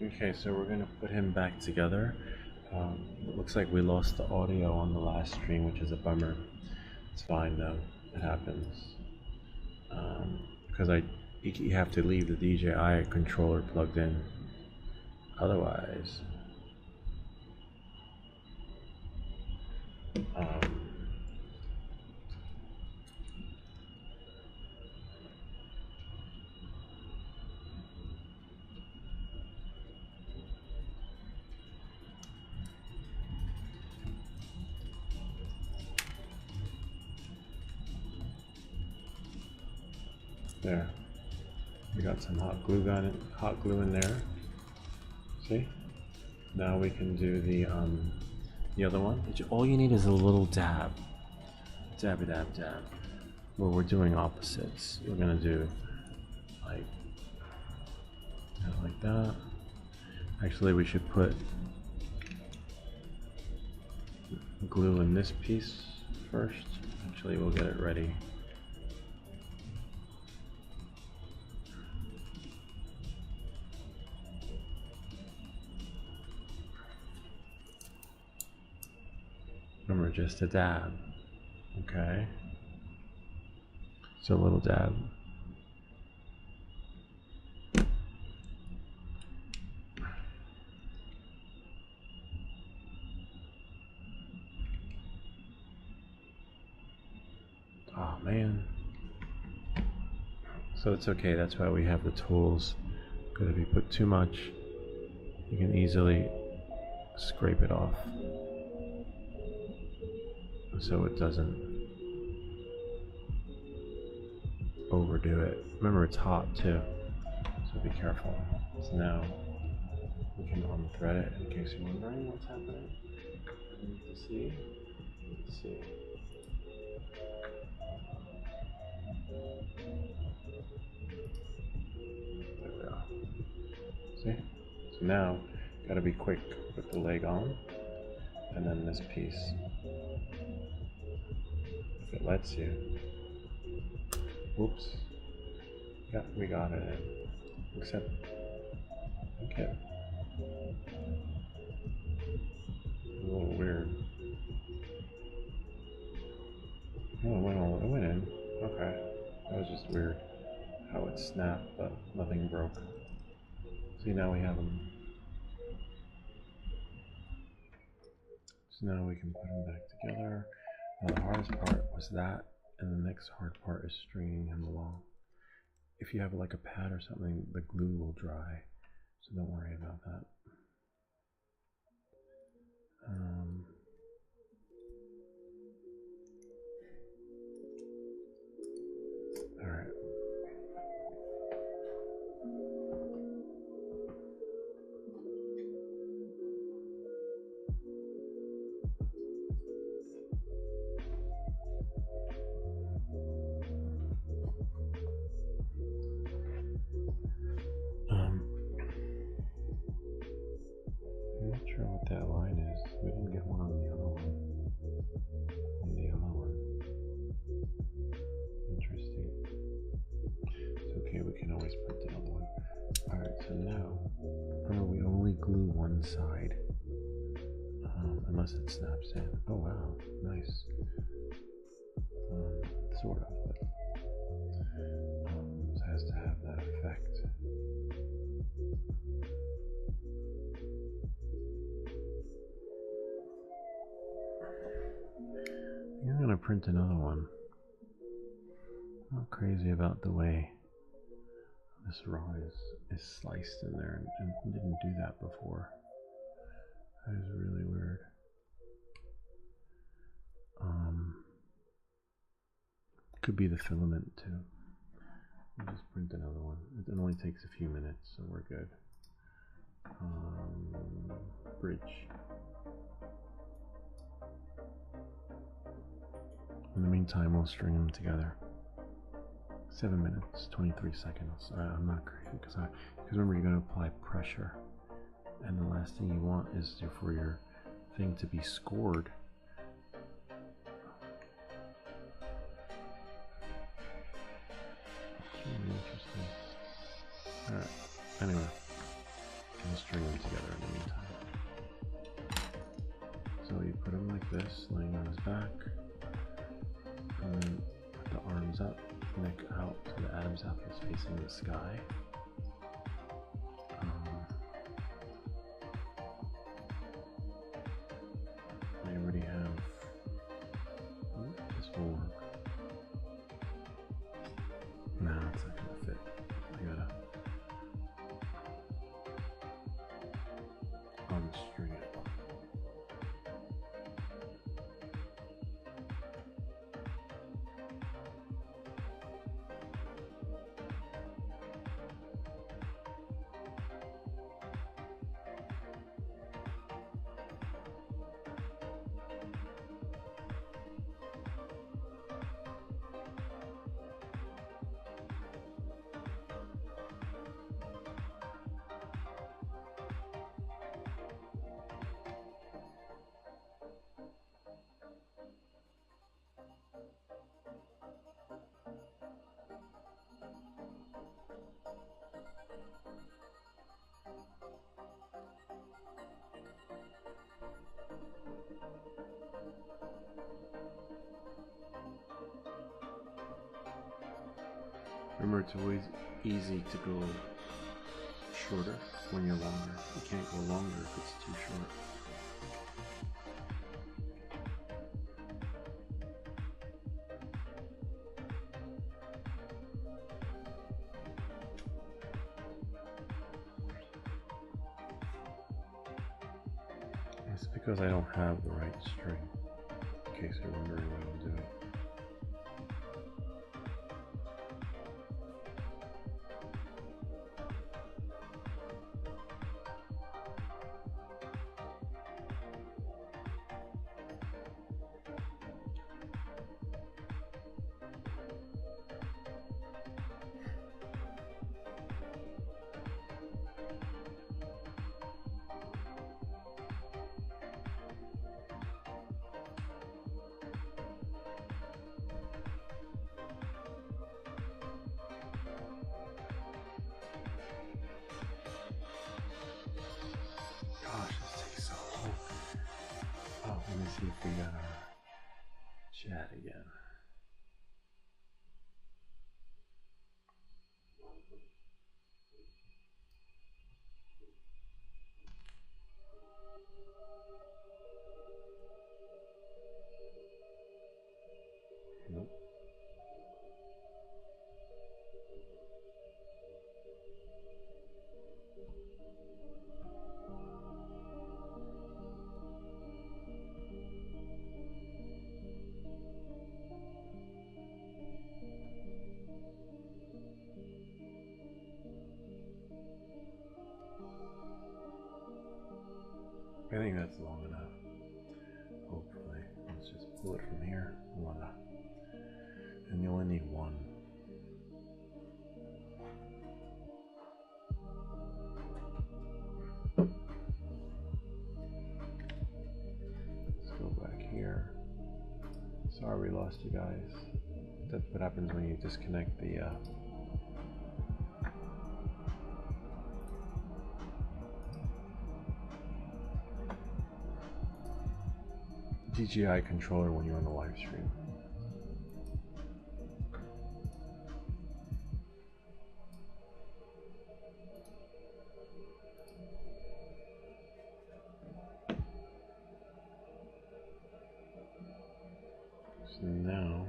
Okay, so we're gonna put him back together. It looks like we lost the audio on the last stream, which is a bummer. It's fine though, it happens. Because you have to leave the DJI controller plugged in. Otherwise, there. We got some hot glue in there. See? Now we can do the other one. All you need is a little dab. Dabby dab dab. Where we're doing opposites. We're gonna do like that. Actually, we should put glue in this piece first. Actually, we'll get it ready. Remember, just a dab. Okay. So a little dab. Oh man. So it's okay, that's why we have the tools. Because if you put too much, you can easily scrape it off. So it doesn't overdo it. Remember, it's hot too, so be careful. So now we can unthread it in case you're wondering what's happening. Let's see. Let's see. There we are. See? So now, gotta be quick with the leg on, and then this piece. If it lets you. Whoops. Yeah, we got it in. Except, okay. A little weird. Oh, it went in. Okay. That was just weird how it snapped, but nothing broke. See, now we have them. So now we can put them back together. Now the hardest part was that, and the next hard part is stringing him along. If you have like a pad or something, the glue will dry, so don't worry about that. All right. I'm not sure what that line is. We didn't get one on the other one. On the other one. Interesting. It's okay, we can always print another one. Alright, so now, remember we only glue one side. Unless it snaps in. Oh wow, nice. Sort of, but it has to have that effect. I'm gonna print another one. I'm not crazy about the way this rod is sliced in there, and didn't do that before. That is really weird. Could be the filament too. I'll just print another one. It only takes a few minutes, so we're good. Bridge. In the meantime, we'll string them together. 7 minutes, 23 seconds. I'm not crazy because remember, you're going to apply pressure, and the last thing you want is for your thing to be scored. It's really interesting. All right. Anyway, We'll string them together in the meantime. So you put him like this, laying on his back, and then put the arms up, neck out, so the Adam's apple is facing the sky. I already have. This will work. No, it's not gonna fit. I gotta unstring it. Remember, it's always easy to go shorter when you're longer. You can't go longer if it's too short. It's because I don't have the right string, in case you're wondering what I'm doing. Let me see if we got our chat again. Nope. I think that's long enough. Hopefully. Let's just pull it from here. Voila. And you only need one. Let's go back here. Sorry we lost you guys. That's what happens when you disconnect the DJI controller when you're on the live stream. So now,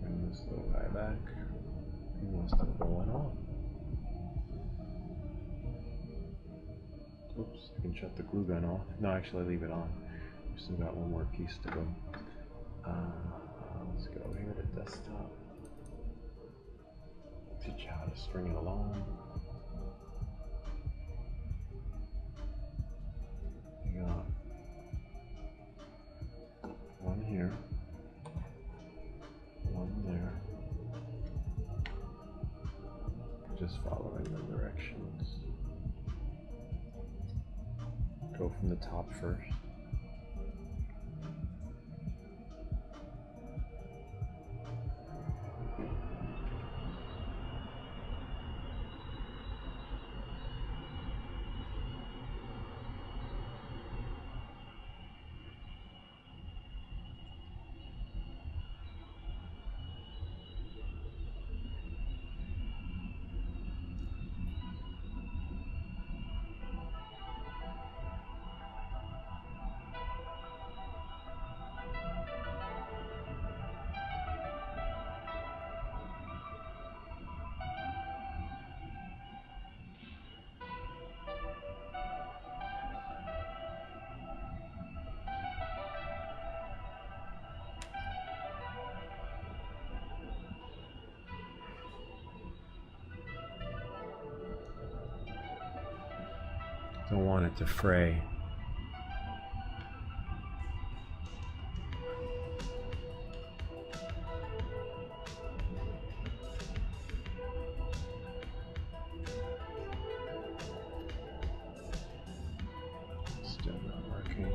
bring this little guy back. He wants to go on off. Oops, I can shut the glue gun off. No, actually leave it on. We still got one more piece to go. Let's go here to desktop. Teach you how to string it along. You got one here, one there. Just following the directions. Go from the top first. Don't want it to fray. Still not working.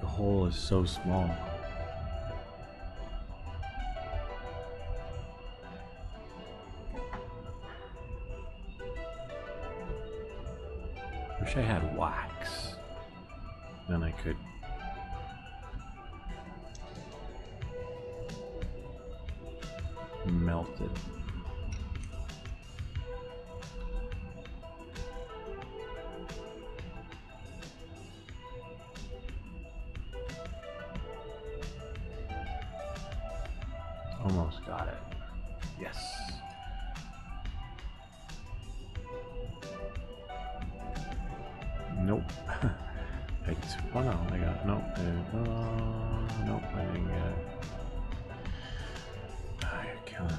The hole is so small. Wish I had wax. Then I could melt it. Almost got it. Yes. Nope. Oh no, I got nope. Nope, I didn't get it. Oh, you're killing me.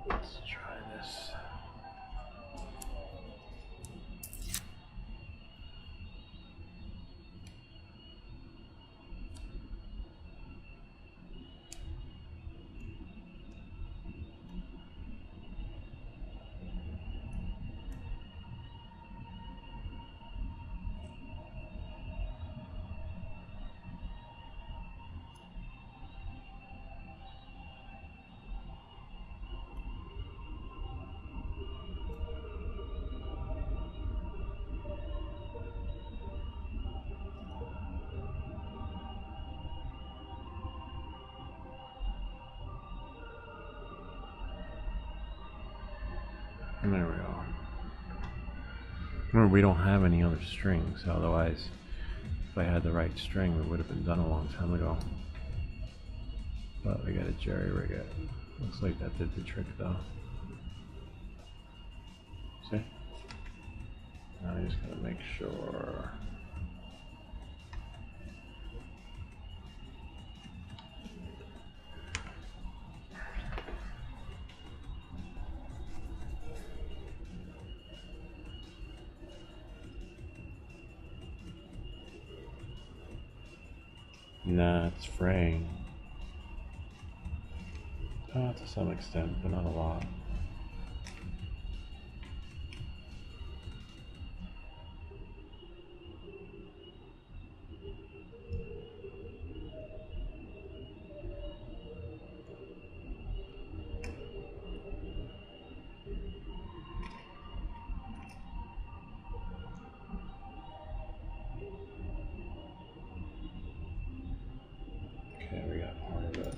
Let's try this. There we go. Remember, we don't have any other strings, otherwise If I had the right string, it would have been done a long time ago. But we gotta jerry rig it. Looks like that did the trick though. See? Now I just gotta make sure. Nah, it's fraying. To some extent, but not a lot. Okay, we got part of it.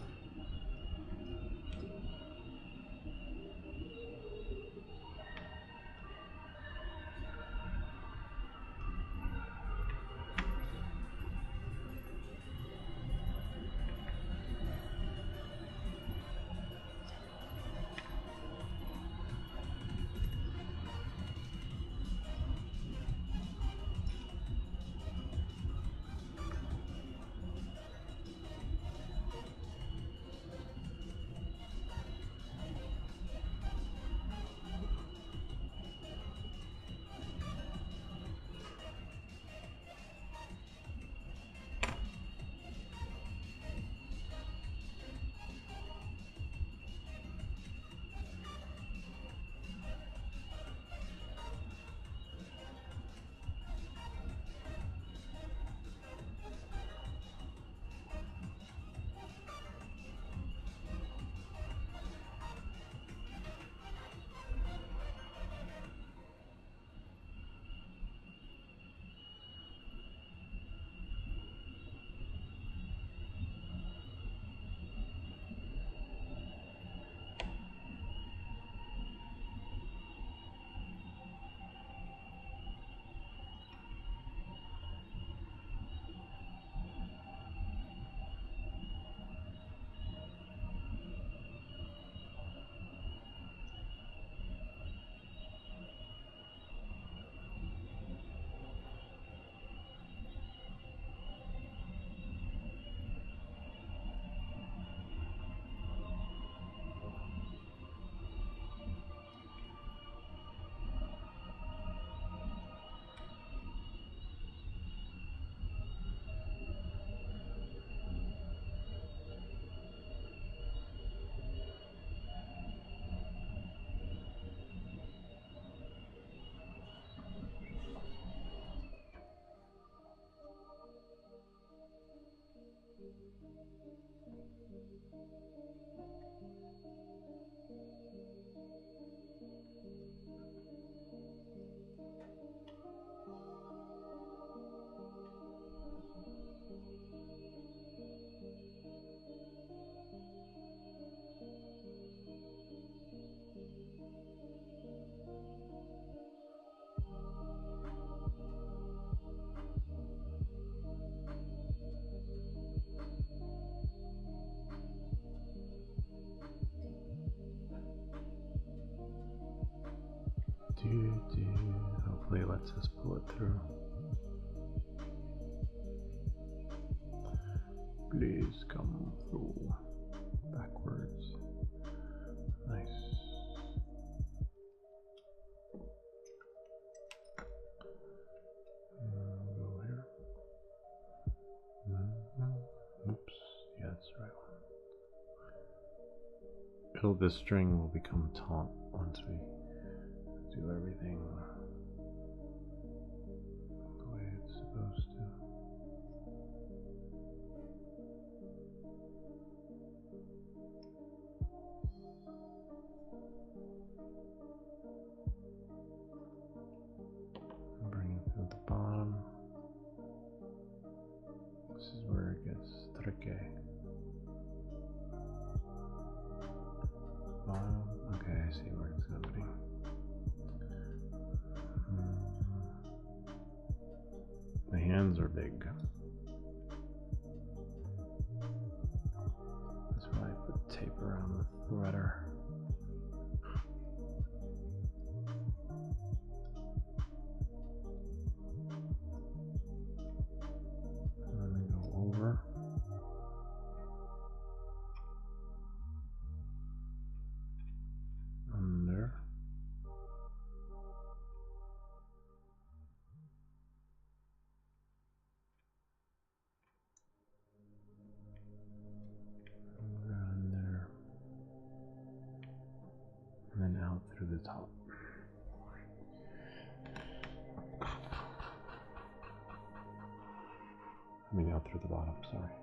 Hopefully it lets us pull it through. Please come through. Backwards. Nice. Go here. Oops. Yeah, that's the right one. This string will become taut once we do everything the way it's supposed to. Bring it through the bottom. This is where it gets tricky. Bottom. Okay, I see where it's going to be. The hands are big. big. That's why I put tape around the threader. And then go over. Under. Under. And then out through the top. I mean out through the bottom, sorry.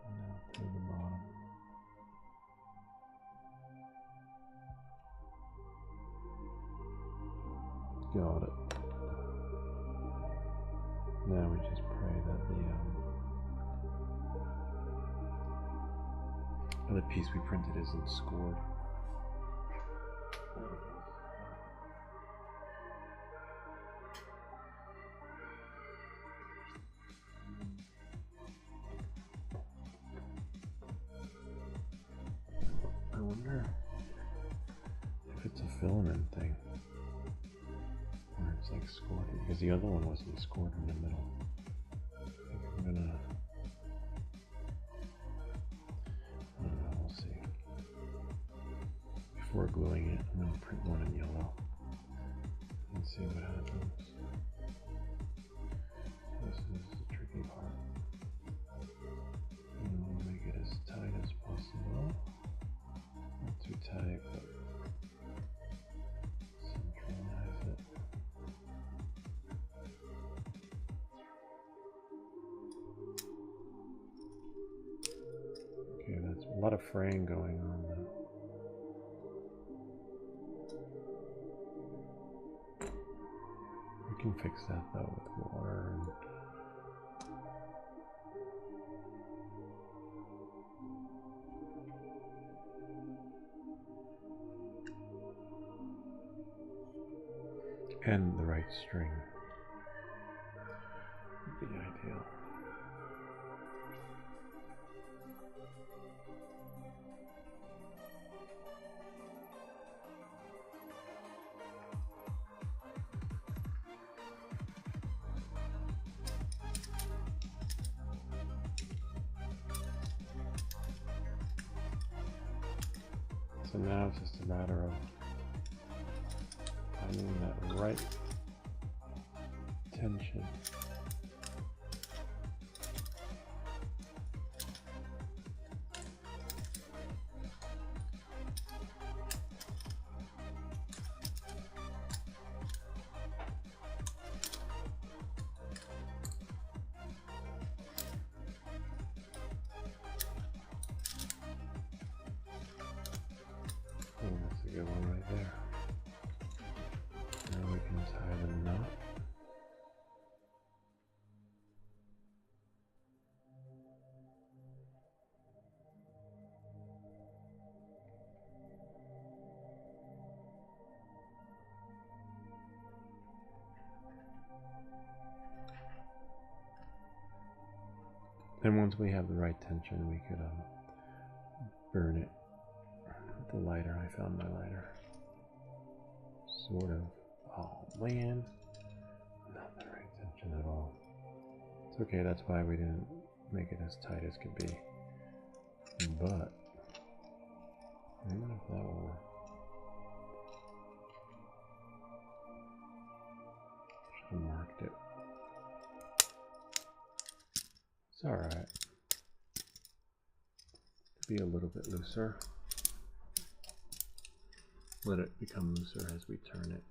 And out through the bottom. Got it. Now we just pray that the piece we printed isn't scored. I wonder if it's a filament thing. Or it's like scored, because the other one wasn't scored in the middle. I think I'm gonna, I don't know, we'll see. Before gluing it, I'm gonna print one in yellow and see what happens. This is the tricky part. And we'll make it as tight as possible. Not too tight, but centralize it. Okay, that's a lot of fraying going on though. We can fix that though with water and the right string would be ideal. So now it's just a matter of finding that right tension. Oh, that's a good one right there. Now we can tie the knot. And once we have the right tension, we could burn it with the lighter. I found my lighter. Sort of. Oh man, not the right tension at all. It's okay, that's why we didn't make it as tight as could be. But I don't know if that will work. Should have marked it. It's alright. Be a little bit looser. Let it become looser as we turn it.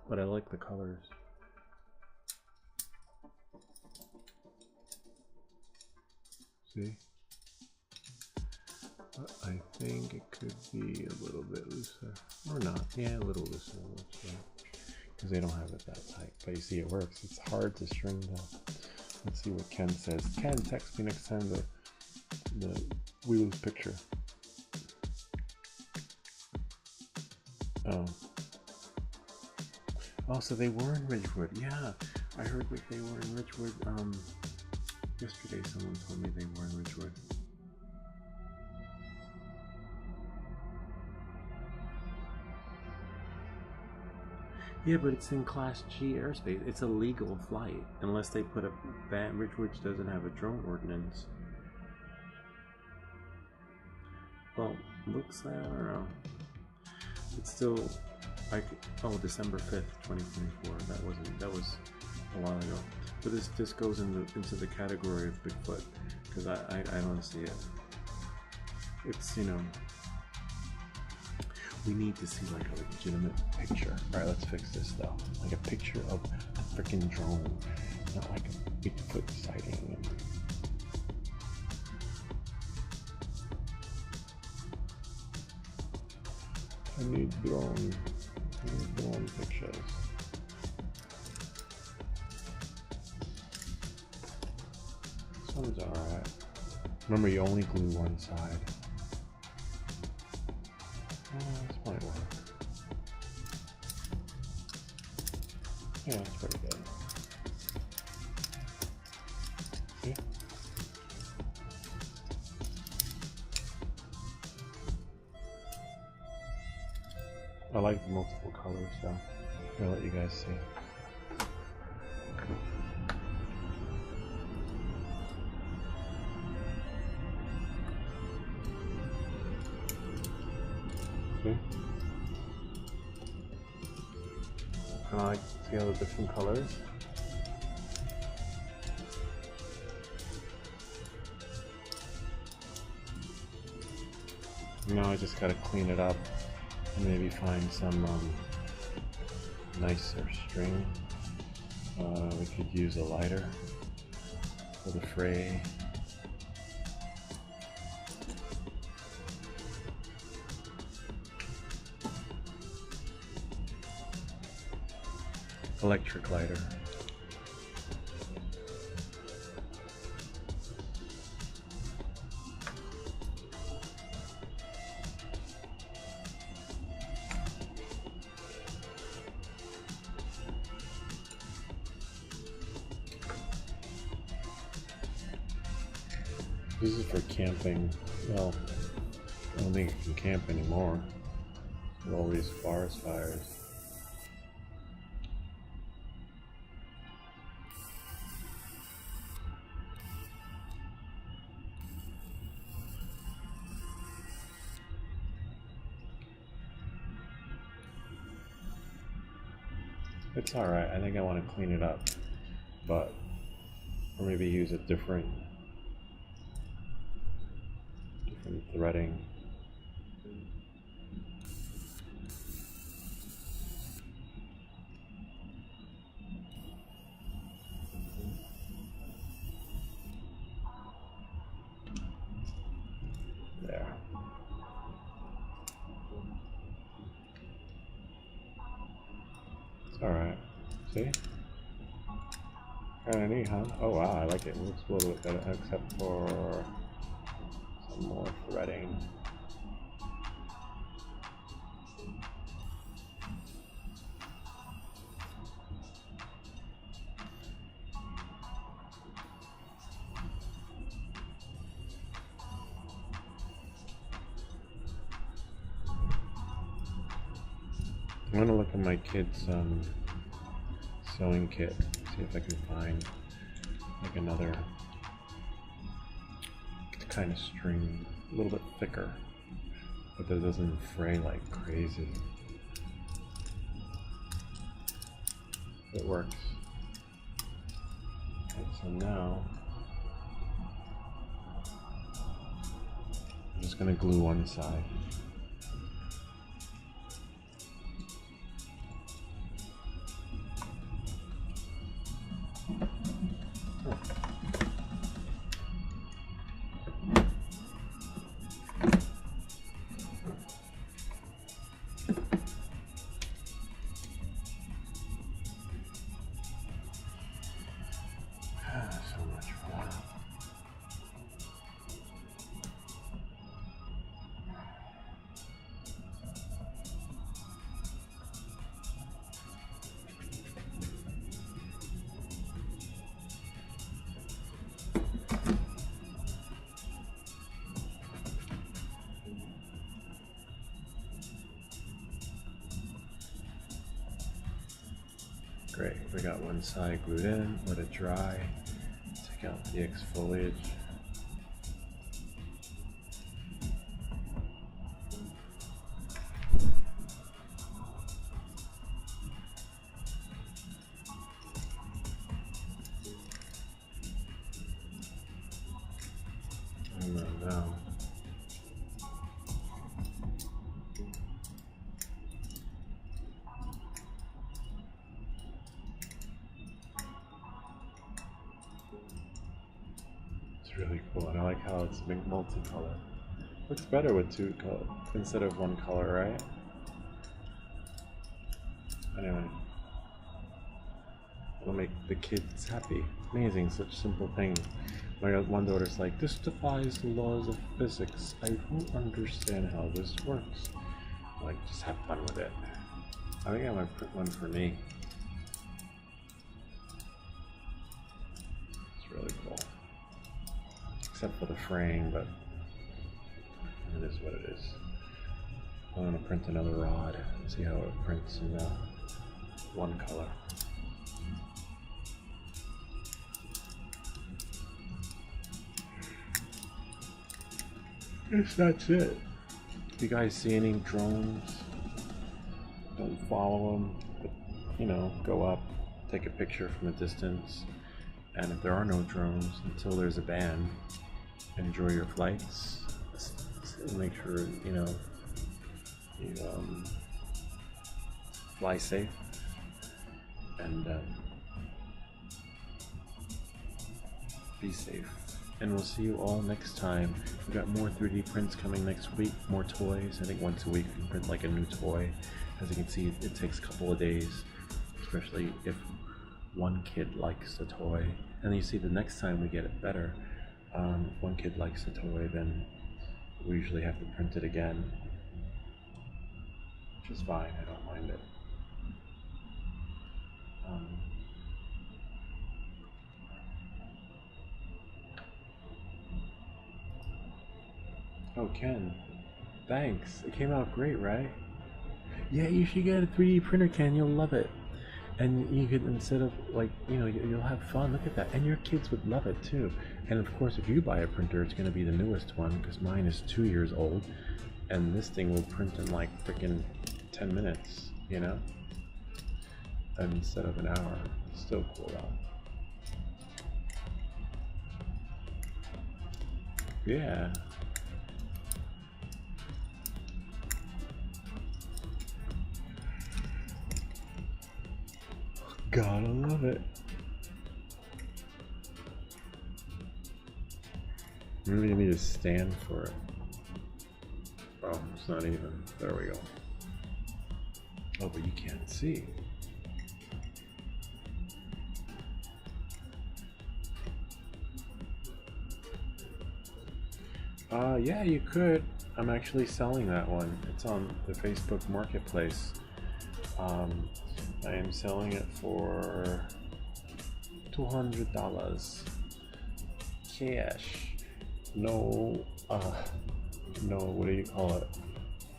But I like the colors. See? But I think it could be a little bit looser. Or not. Yeah, a little looser. Because they don't have it that tight. But you see it works. It's hard to string though. Let's see what Ken says. Ken, text me next time we lose picture. Oh. Oh, so they were in Ridgewood. Yeah. I heard that they were in Ridgewood. Yesterday someone told me they were in Ridgewood. Yeah, but it's in Class G airspace. It's a legal flight unless they put a ban. Ridgewood doesn't have a drone ordinance. Well, looks like I don't know. It's still like December 5th, 2024. That was a while ago. But this goes into the category of Bigfoot because I don't see it. It's, you know, we need to see like a legitimate picture. Alright, let's fix this though. Like a picture of a freaking drone, not like a Bigfoot sighting. I need drone pictures. This one's alright. Remember, you only glue one side. This might work. Yeah, that's pretty good. See? I like multiple colors, so I'll let you guys see. See? And I like to see all the different colors. Now I just gotta clean it up and maybe find some nicer string. We could use a lighter for the fray. Electric lighter. This is for camping. Well, I don't think you can camp anymore with all these forest fires. It's alright, I think I want to clean it up, but, or maybe use a different threading. There. It's alright. See? Kinda neat, huh? Oh wow, I like it. It looks a little bit better, except for some more threading. I'm gonna look at my kid's sewing kit, see if I can find like another kind of string, a little bit thicker, but that doesn't fray like crazy. It works. Okay, so now I'm just gonna glue one side. Great, we got one side glued in, let it dry, take out the exfoliage. And then now, it's really cool, and I like how it's been multicolor. Looks better with two color instead of one color, right? Anyway, it'll make the kids happy. Amazing, such simple thing. My one daughter's like, this defies the laws of physics. I don't understand how this works. I'm like, just have fun with it. I think I might print one for me. It's really cool. Except for the frame, but it is what it is. I'm gonna print another rod and see how it prints in one color. Guess that's it. If you guys see any drones, don't follow them, but you know, go up, take a picture from a distance, and if there are no drones until there's a ban, enjoy your flights. Make sure you fly safe, and be safe. And we'll see you all next time. We've got more 3D prints coming next week, more toys. I think once a week we can print like a new toy. As you can see, it takes a couple of days, especially if one kid likes the toy. And then you see the next time we get it better. If one kid likes the toy, then we usually have to print it again, which is fine, I don't mind it. Oh, Ken, thanks. It came out great, right? Yeah, you should get a 3D printer, Ken. You'll love it. And you could, instead of like, you'll have fun. Look at that. And your kids would love it too. And of course, if you buy a printer, it's going to be the newest one because mine is 2 years old. And this thing will print in like freaking 10 minutes, and instead of an hour. It's still cool though. Yeah. Gotta love it. Maybe you need a stand for it. Oh, it's not even. There we go. Oh, but you can't see. Yeah, you could. I'm actually selling that one. It's on the Facebook Marketplace. I am selling it for $200 cash. No, what do you call it?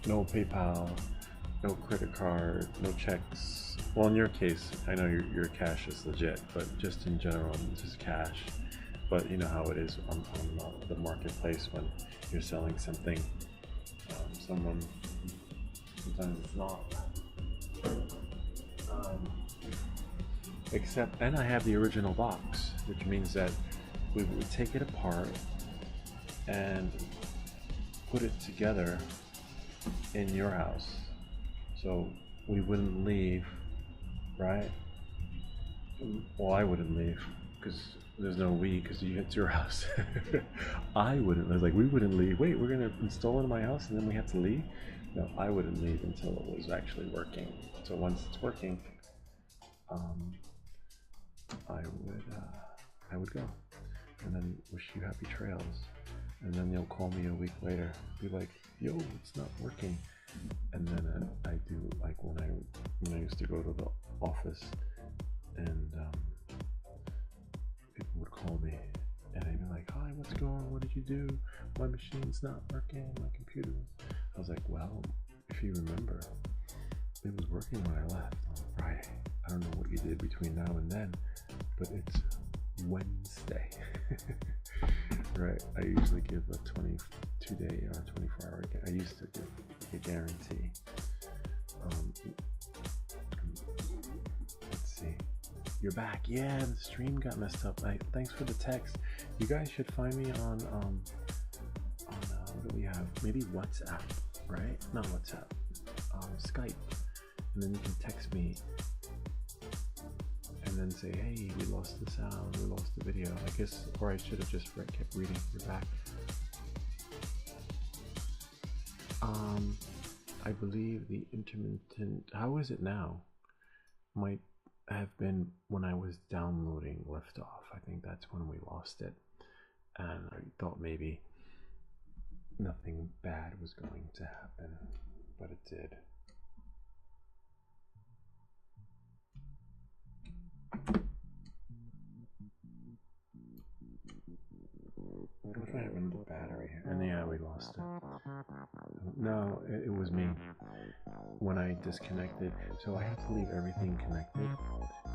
No PayPal, no credit card, no checks. Well, in your case, I know your cash is legit, but just in general, just cash. But you know how it is on the marketplace when you're selling something. Sometimes it's not. Except, and I have the original box, which means that we would take it apart and put it together in your house. So we wouldn't leave, right? Well, I wouldn't leave because there's no we, because it's your house. I wouldn't. I was like, we wouldn't leave. Wait, we're gonna install it in my house and then we have to leave? No, I wouldn't leave until it was actually working. So once it's working, I would go and then wish you happy trails, and then you'll call me a week later, be like, yo, it's not working. And then I do like when I used to go to the office, and people would call me and I'd be like, hi, what's going on? What did you do? My machine's not working, my computer. I was like, well, if you remember, it was working when I left on Friday. I don't know what you did between now and then, but it's Wednesday. Right, I usually give a 22-day or 24-hour. I used to give a guarantee. Let's see. You're back. Yeah, the stream got messed up. Thanks for the text. You guys should find me on what do we have? Maybe WhatsApp, right? Not WhatsApp. Skype, and then you can text me and then say, hey, we lost the sound, we lost the video. I guess, or I should have just kept reading. You're back. I believe the intermittent, how is it now? Might have been when I was downloading Liftoff. I think that's when we lost it, and I thought maybe nothing bad was going to happen, but it did. What if I run the battery here? And yeah, we lost it. No, it was me. When I disconnected, so I have to leave everything connected.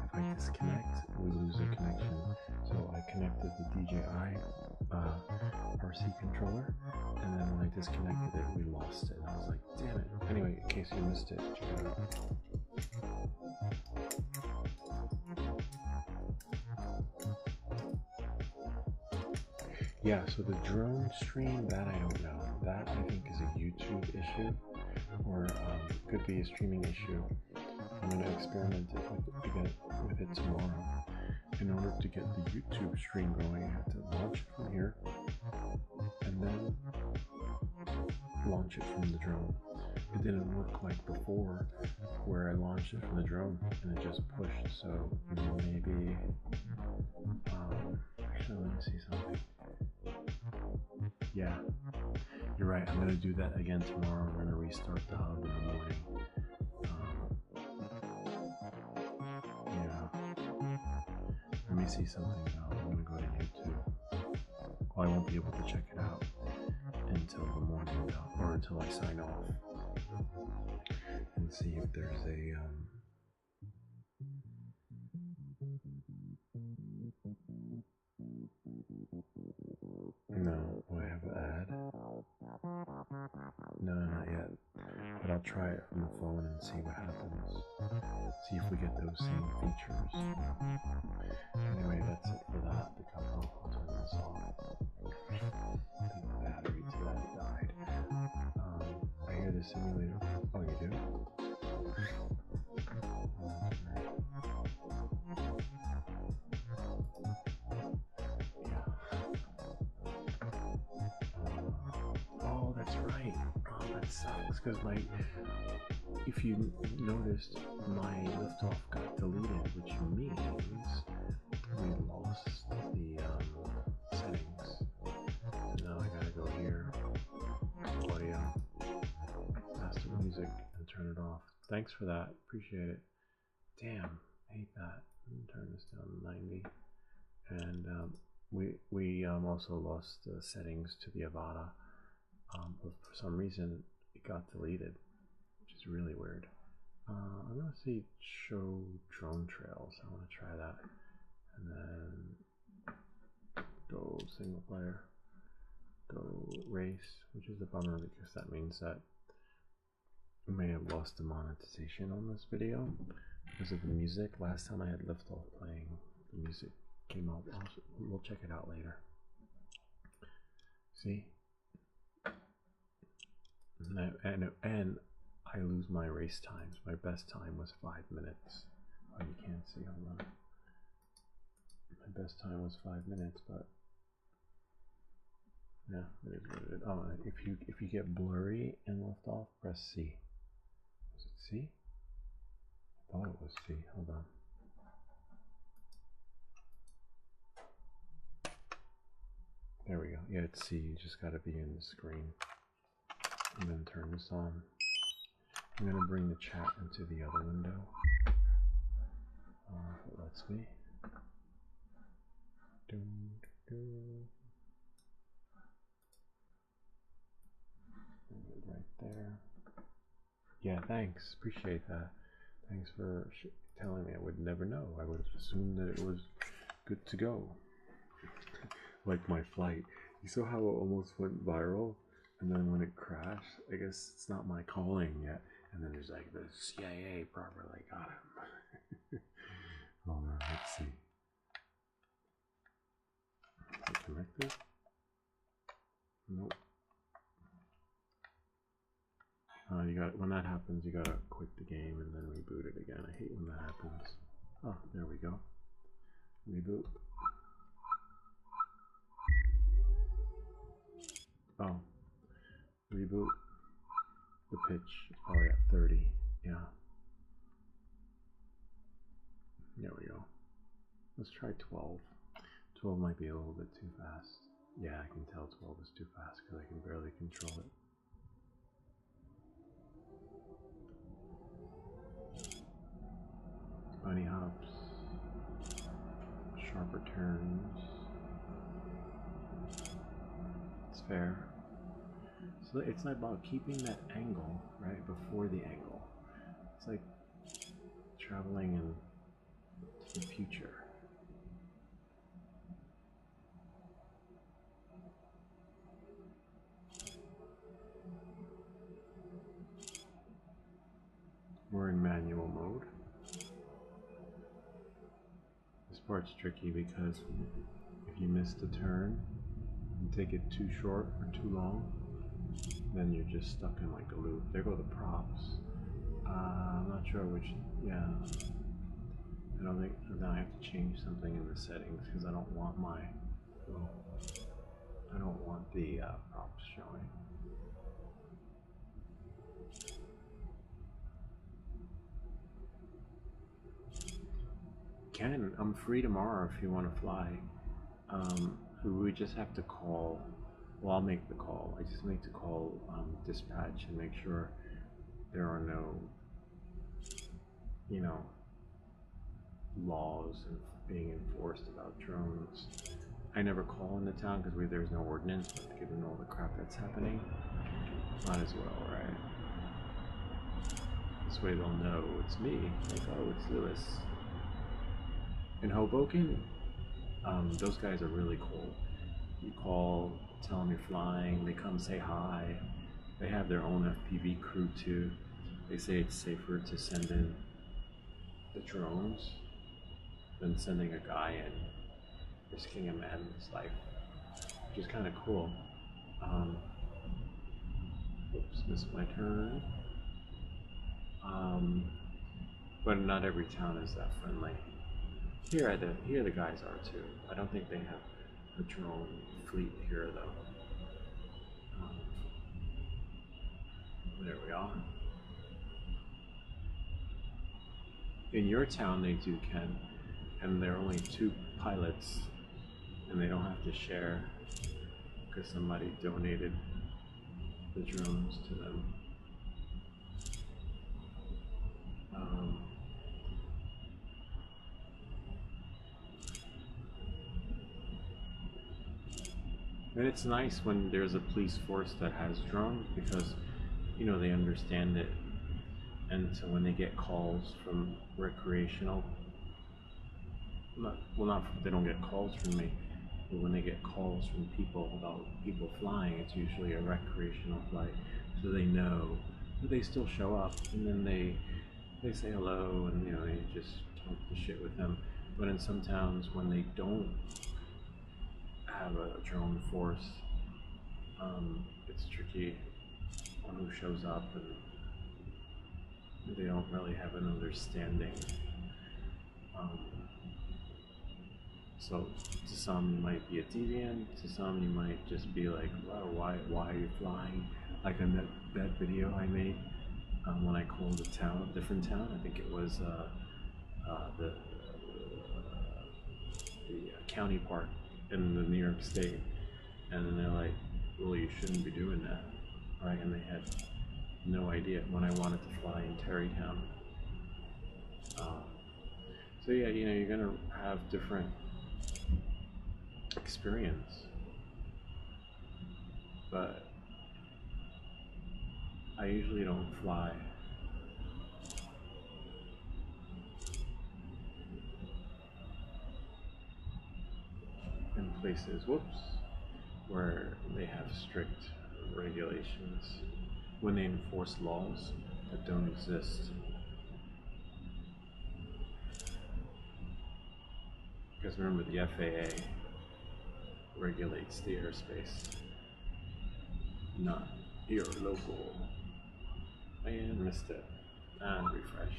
If I disconnect, we lose the connection. So I connected the DJI RC controller, and then when I disconnected it, we lost it. And I was like, damn it. Anyway, in case you missed it, check it out. Yeah, so the drone stream, that I don't know. That I think is a YouTube issue, or could be a streaming issue. I'm going to experiment with it tomorrow. In order to get the YouTube stream going, I had to launch it from here, and then launch it from the drone. It didn't work like before, where I launched it from the drone and it just pushed. So maybe, actually, let me see something. Yeah, you're right. I'm gonna do that again tomorrow. I'm gonna restart the hub in the morning. Yeah. Let me see something now. I'm gonna go to YouTube. Well, I won't be able to check it out until the morning though, or until I sign off, and see if there's a no, do I have an ad? No, not yet. But I'll try it on the phone and see what happens. See if we get those same features. Anyway, that's it for that. I'll turn this off. I think the battery to that died. I hear the simulator. Oh, you do? Oh, that's right. Oh, that sucks because if you noticed, my liftoff got deleted, which means we lost the settings. So now I gotta go here, audio, master music, and turn it off. Thanks for that. Appreciate it. Damn, hate that. Turn this down to 90. And we also lost the settings to the Avada. But for some reason it got deleted, which is really weird. I'm gonna see show drone trails. I want to try that, and then go single player, go race, which is a bummer because that means that I may have lost the monetization on this video because of the music. Last time I had Liftoff playing, the music came up. We'll check it out later. See? And I lose my race times. My best time was 5 minutes. Oh, you can't see. Hold on. My best time was 5 minutes, but yeah, it is what it is. Oh, if you get blurry and left off, press C. Was it C? I thought it was C. Hold on. There we go. Yeah, it's C. You just got to be in the screen. I'm going to turn this on. I'm going to bring the chat into the other window. If it lets me. Right there. Yeah, thanks. Appreciate that. Thanks for telling me, I would never know. I would have assumed that it was good to go. Like my flight. You saw how it almost went viral? And then when it crashed, I guess it's not my calling yet. And then there's like the CIA properly got him. Oh man, let's see. Is it connected? Nope. You got when that happens, you gotta quit the game and then reboot it again. I hate when that happens. Oh, there we go. Reboot. Oh, reboot. The pitch is probably at 30. Yeah. There we go. Let's try 12. 12 might be a little bit too fast. Yeah, I can tell 12 is too fast because I can barely control it. Bunny hops, sharper turns. It's fair. So it's like about keeping that angle right before the angle. It's like traveling into the future. We're in manual mode. This part's tricky because if you miss the turn and take it too short or too long, then you're just stuck in like a loop. There go the props. I'm not sure which, yeah. I don't think, now I have to change something in the settings because I don't want my, I don't want the props showing. I'm free tomorrow if you want to fly. We just have to call. Well, I'll make the call. I just need to call dispatch and make sure there are no, you know, laws and being enforced about drones. I never call in the town because there's no ordinance, but given all the crap that's happening, might as well, right? This way they'll know it's me. Like, oh, it's Lewis. In Hoboken, those guys are really cool. You call, tell them you're flying, they come say hi. They have their own FPV crew too. They say it's safer to send in the drones than sending a guy in, risking a man's life, which is kind of cool. Oops, missed my turn. But not every town is that friendly. Here the guys are too. I don't think they have a drone fleet here though. There we are. In your town they do, Ken, and there are only 2 pilots and they don't have to share because somebody donated the drones to them. And it's nice when there's a police force that has drones because, you know, they understand it. And so when they get calls from recreational, they don't get calls from me, but when they get calls from people about people flying, it's usually a recreational flight. So they know, but they still show up and then they say hello and, you know, they just talk the shit with them. But in some towns when they don't have a drone force, it's tricky on who shows up and they don't really have an understanding. So to some you might be a deviant, to some you might just be like, wow, why are you flying? Like in that video I made when I called a different town, I think it was the county park in the New York State, and then they're like, well, you shouldn't be doing that, right? And they had no idea when I wanted to fly in Terrytown. So yeah, you know, you're gonna have different experience, but I usually don't fly in places, whoops, where they have strict regulations when they enforce laws that don't exist. Because remember, the FAA regulates the airspace, not your local. And missed it. And refresh.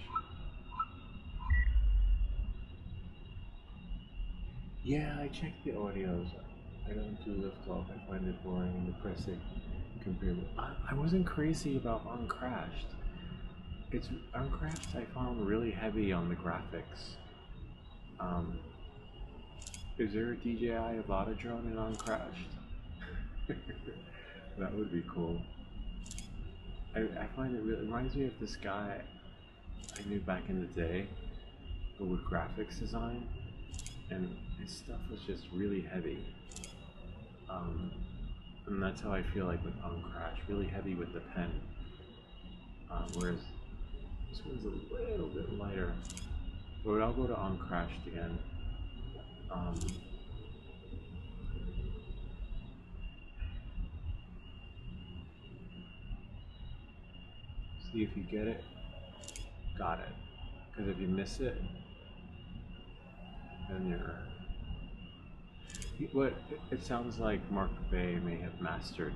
Yeah, I checked the audios. I don't do liftoff. I find it boring and depressing. Compared with, I wasn't crazy about Uncrashed. It's Uncrashed I found really heavy on the graphics. Is there a DJI Avata drone in Uncrashed? That would be cool. I find it really reminds me of this guy I knew back in the day who would graphics design, and his stuff was just really heavy. And that's how I feel like with Uncrash, really heavy with the pen. Whereas this one's a little bit lighter. But I'll go to Uncrashed again. See if you get it. Got it. Because if you miss it, then you're... What it sounds like Mark Bay may have mastered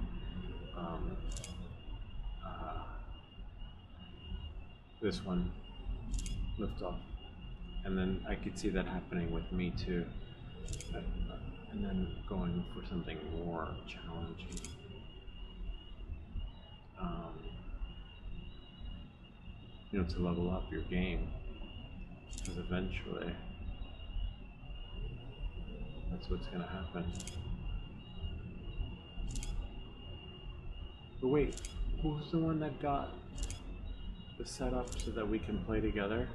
this one, Liftoff. And then I could see that happening with me too. And then going for something more challenging. You know, to level up your game. Because eventually, that's what's gonna happen. But wait, who's the one that got the setup so that we can play together?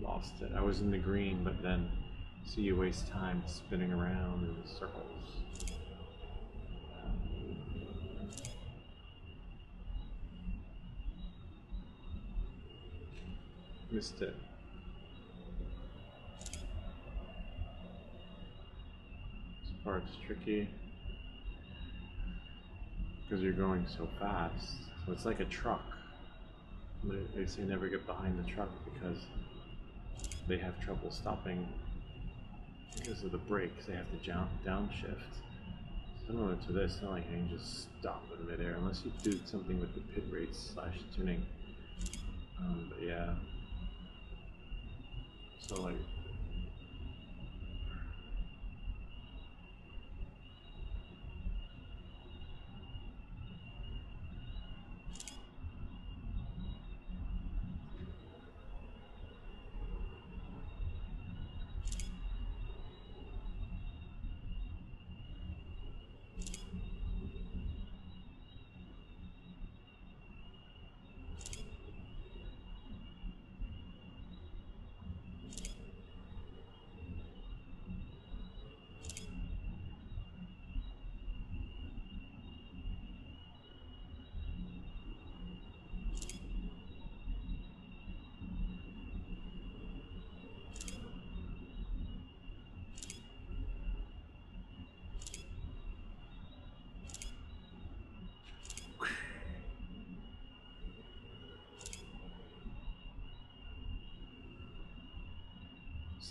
Lost it. I was in the green, but then see you waste time spinning around in circles. Missed it. This part's tricky because you're going so fast. So it's like a truck. They say never get behind the truck because they have trouble stopping because of the brakes. They have to downshift. Similar to this, not like you can just stop in midair unless you do something with the pit rates / tuning. But yeah. So like,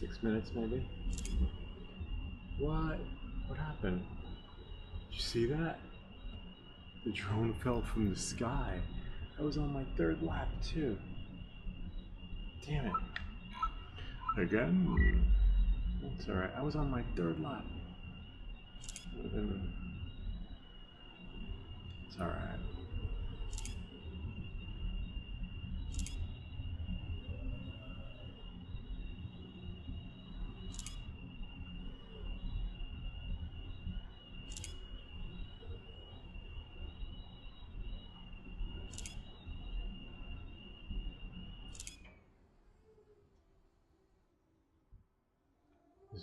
$6 minutes maybe? What? What happened? Did you see that? The drone fell from the sky. I was on my 3rd lap too. Damn it. Again? It's alright. I was on my 3rd lap. It's alright.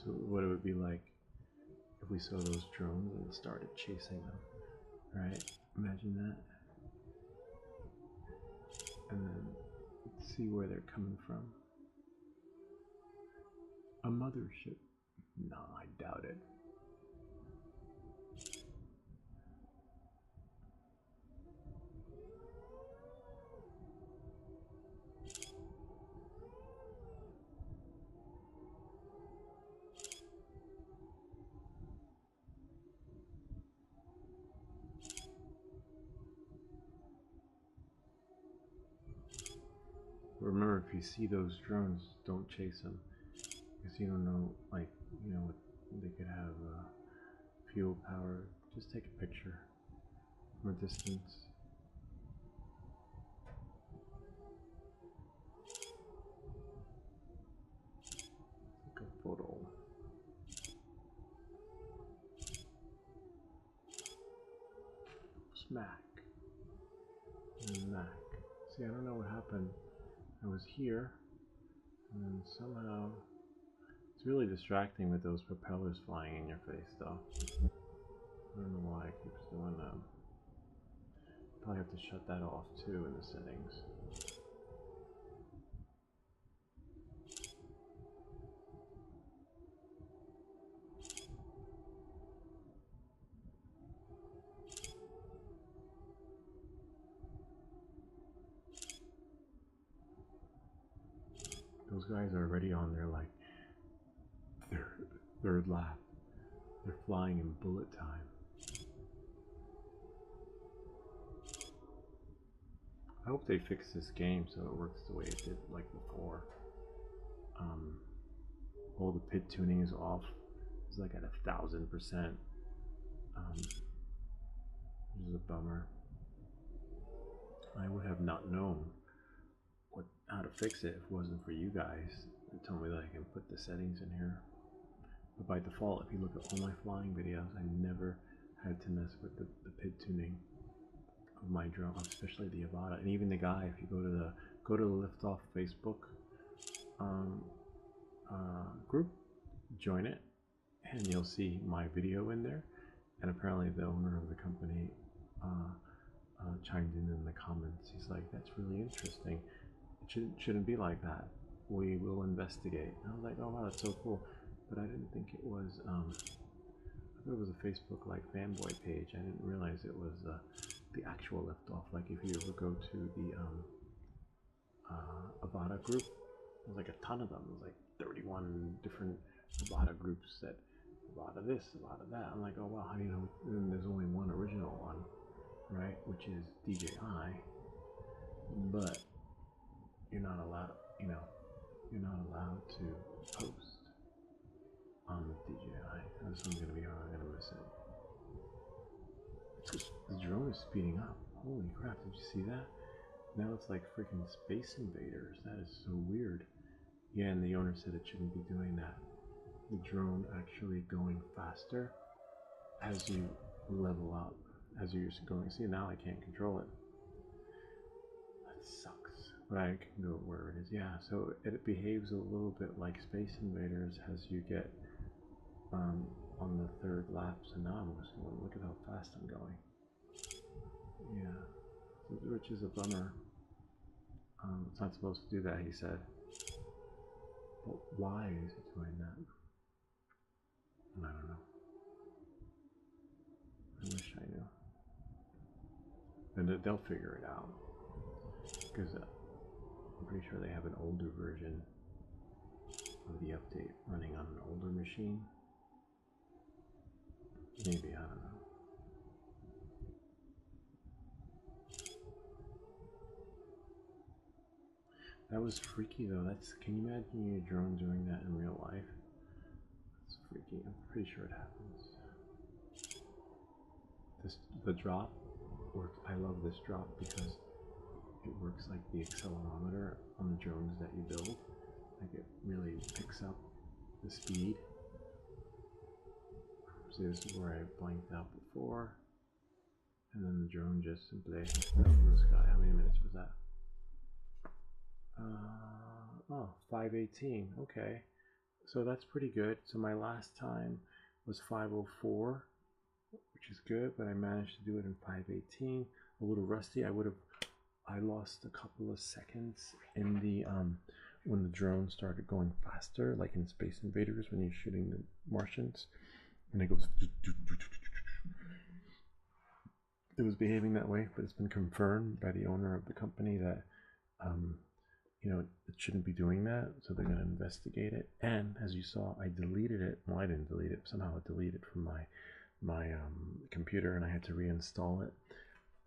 So what it would be like if we saw those drones and started chasing them, right? Imagine that. And then see where they're coming from. A mothership? No, I doubt it. Remember, if you see those drones, don't chase them, because you don't know, like, you know, they could have fuel power. Just take a picture from a distance. Take a photo. Smack. And smack. See, I don't know what happened. I was here, and then somehow it's really distracting with those propellers flying in your face, though. I don't know why it keeps doing that. Probably have to shut that off too in the settings. Those guys are already on their like third lap. They're flying in bullet time. I hope they fix this game so it works the way it did like before. All the pit tuning is off. It's like at 1,000%. Which is a bummer. I would have not known how to fix it if it wasn't for you guys that told me that I can put the settings in here. But by default, if you look at all my flying videos, I never had to mess with the pit tuning of my drone, especially the Avata. And even the guy, if you go to the Liftoff Facebook group, join it, and you'll see my video in there. And apparently the owner of the company chimed in the comments. He's like, "That's really interesting. It shouldn't be like that. We will investigate." And I was like, "Oh wow, that's so cool." But I didn't think it was. I thought it was a Facebook like fanboy page. I didn't realize it was the actual Liftoff. Like if you ever go to the Avata group, there's like a ton of them. There's like 31 different Avata groups that Avata this, Avata that. I'm like, oh wow, how do you know? And there's only one original one, right? Which is DJI. But you're not allowed, you're not allowed to post on the DJI. This one's gonna be hard. I'm gonna miss it. It's just, the drone is speeding up. Holy crap! Did you see that? Now it's like freaking Space Invaders. That is so weird. Yeah, and the owner said it shouldn't be doing that. The drone actually going faster as you level up, as you're going. See, now I can't control it. That sucks. But I can go where it is. Yeah, so it behaves a little bit like Space Invaders as you get on the third lap. So now I'm just going, look at how fast I'm going. Yeah, which is a bummer. It's not supposed to do that, he said. But why is it doing that? I don't know. I wish I knew. And they'll figure it out. Because I'm pretty sure they have an older version of the update running on an older machine. Maybe, I don't know. That was freaky though. Can you imagine your drone doing that in real life? That's freaky. I'm pretty sure it happens. The drop works. I love this drop because it works like the accelerometer on the drones that you build. Like it really picks up the speed. See, this is where I blanked out before. And then the drone just simply fell from the sky. How many minutes was that? Oh, 5:18. Okay. So that's pretty good. So my last time was 504, which is good, but I managed to do it in 518. A little rusty. I lost a couple of seconds in the when the drone started going faster, like in Space Invaders when you're shooting the Martians, and it goes. It was behaving that way, but it's been confirmed by the owner of the company that it shouldn't be doing that, so they're going to investigate it. And as you saw, I deleted it. Well, I didn't delete it. Somehow it deleted from my computer, and I had to reinstall it.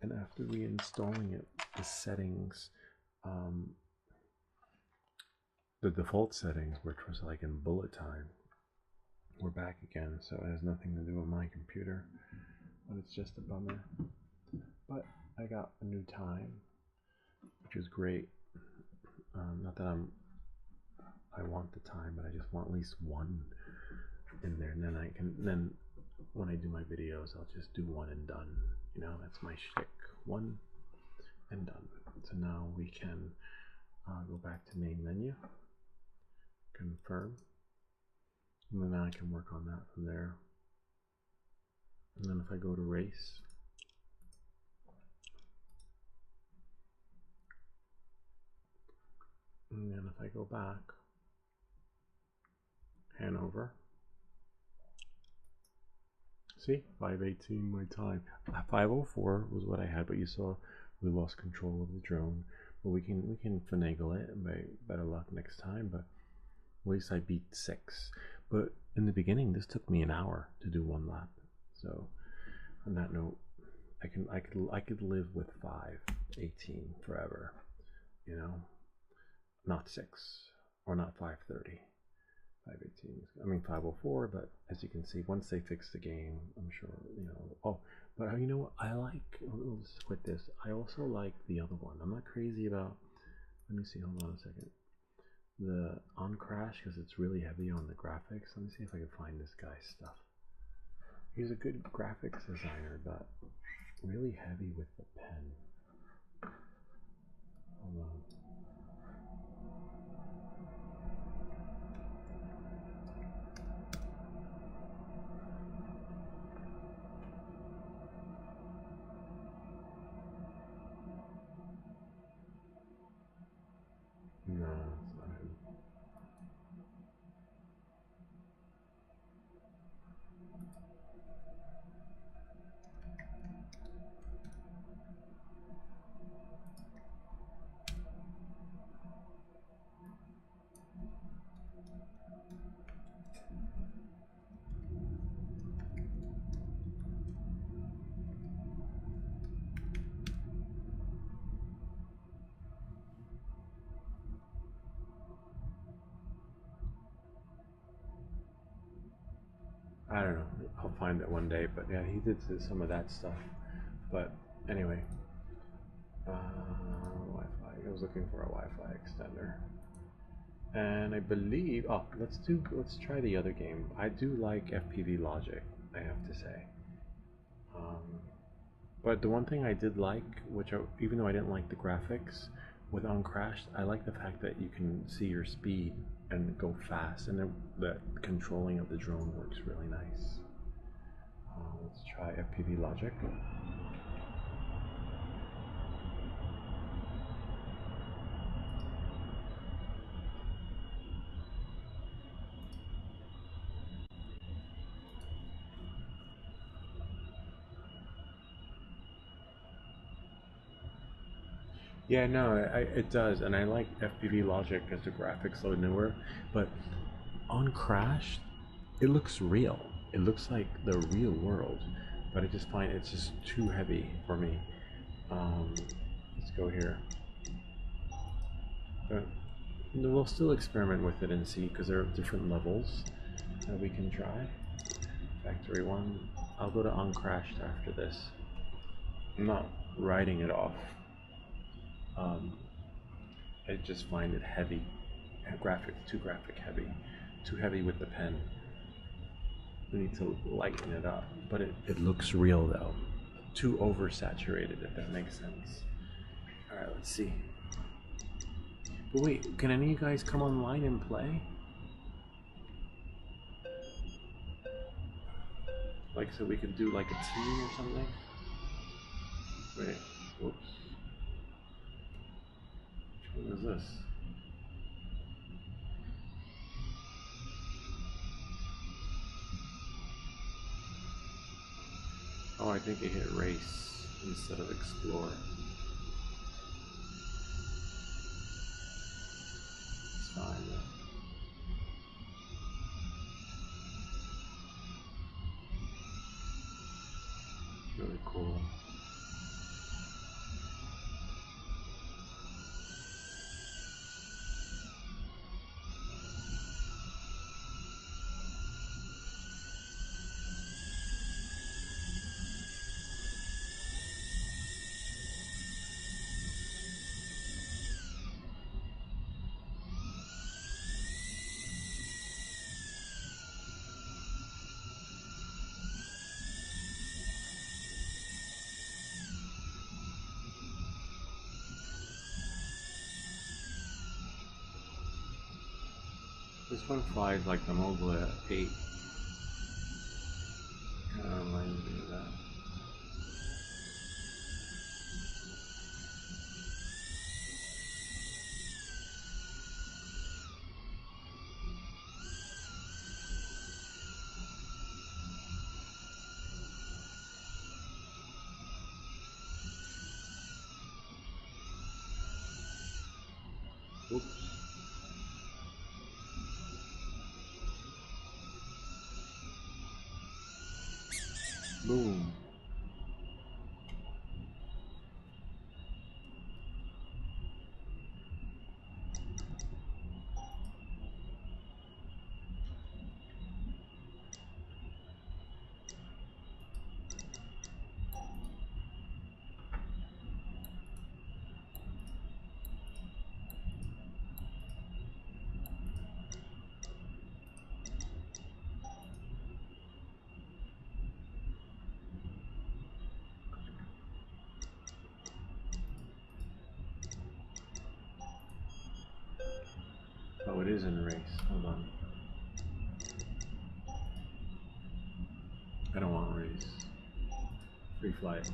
And after reinstalling it, the settings, the default settings, which was like in bullet time, were back again. So it has nothing to do with my computer, but it's just a bummer. But I got a new time, which is great. Not that I want the time, but I just want at least one in there, and then I can. Then when I do my videos, I'll just do one and done. You know, that's my shtick. One and done. So now we can go back to main menu, confirm, and then I can work on that from there. And then if I go to race, and then if I go back, Hanover, see, 518 my time. 504 was what I had, but you saw we lost control of the drone. But we can finagle it, and by better luck next time. But at least I beat 6. But in the beginning, this took me an hour to do 1 lap. So on that note, I could live with 518 forever, you know, not 6 or not 530. 518. I mean 504, but as you can see, once they fix the game, I'm sure, you know. Oh, but you know what? I like. Let's quit this. I also like the other one. I'm not crazy about. Let me see. Hold on a second. The on crash, because it's really heavy on the graphics. Let me see if I can find this guy's stuff. He's a good graphics designer, but really heavy with the pen. Hold on. No, it's not him. I don't know. I'll find it one day. But yeah, he did some of that stuff. But anyway, Wi-Fi. I was looking for a Wi-Fi extender, and I believe. Oh, let's try the other game. I do like FPV Logic, I have to say. Um, but the one thing I did like, even though I didn't like the graphics with Uncrashed, I like the fact that you can see your speed and go fast, and the controlling of the drone works really nice. Let's try FPV Logic. Yeah, no, it does, and I like FPV Logic because the graphics look newer. But on Crash, it looks real. It looks like the real world, but I just find it's just too heavy for me. Let's go here. But we'll still experiment with it and see, because there are different levels that we can try. Factory 1. I'll go to Uncrashed after this. I'm not writing it off. I just find it heavy, too graphic heavy, too heavy with the pen. We need to lighten it up, but it looks real though. Too oversaturated, if that makes sense. All right, let's see. But wait, can any of you guys come online and play? Like, so we could do like a team or something? Wait, whoops. Which one is this? Oh, I think it hit race instead of explore. It's fine though. It's really cool. This one flies like the Mobile 8. Kind of reminds me of that. Oops. Boom. Oh, it is in race. Hold on. I don't want race. Free flight.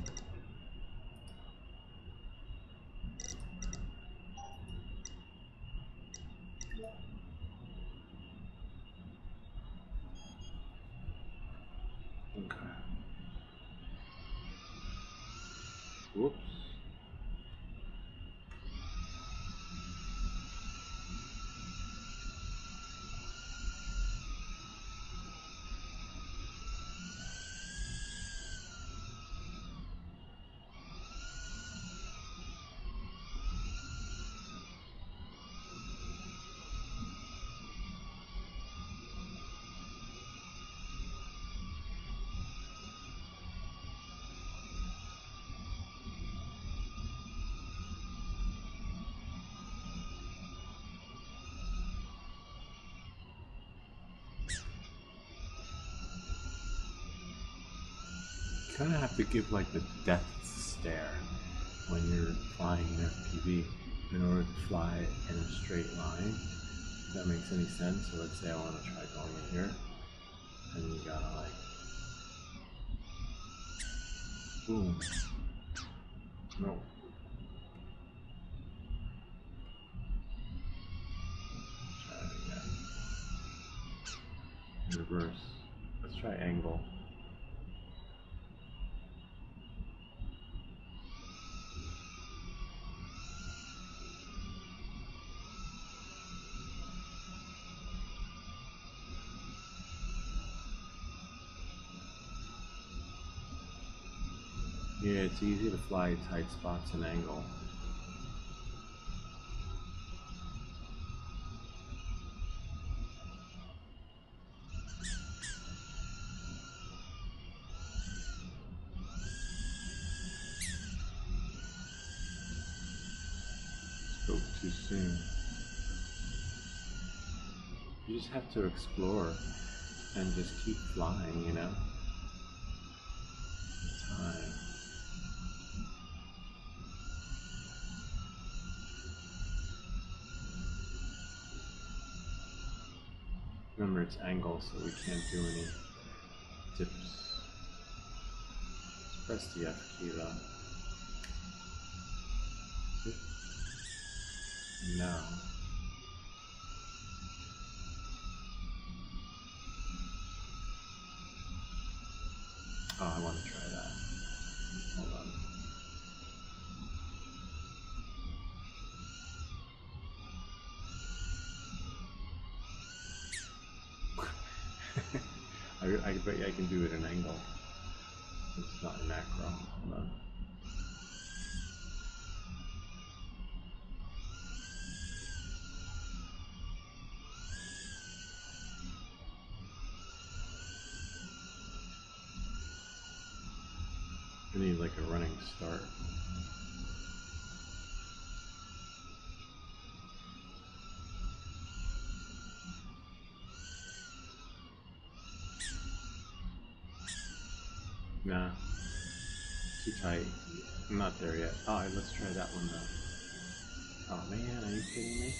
Okay. Whoops. You kind of have to give like the death stare when you're flying in FPV in order to fly in a straight line. If that makes any sense. So let's say I want to try going in here, and you gotta like, boom. No. Try it again. Reverse. Let's try angle. Yeah, it's easy to fly tight spots and angle. Spoke too soon. You just have to explore and just keep flying, you know? Time. Remember, it's angle, so we can't do any dips. Press the F key though. See? Now. Oh, I want to try that. Hold on. I bet you I can do it at an angle. It's not macro. Hold on. I need like a running start. Nah, too tight. I'm not there yet. Alright, let's try that one though. Oh man, are you kidding me?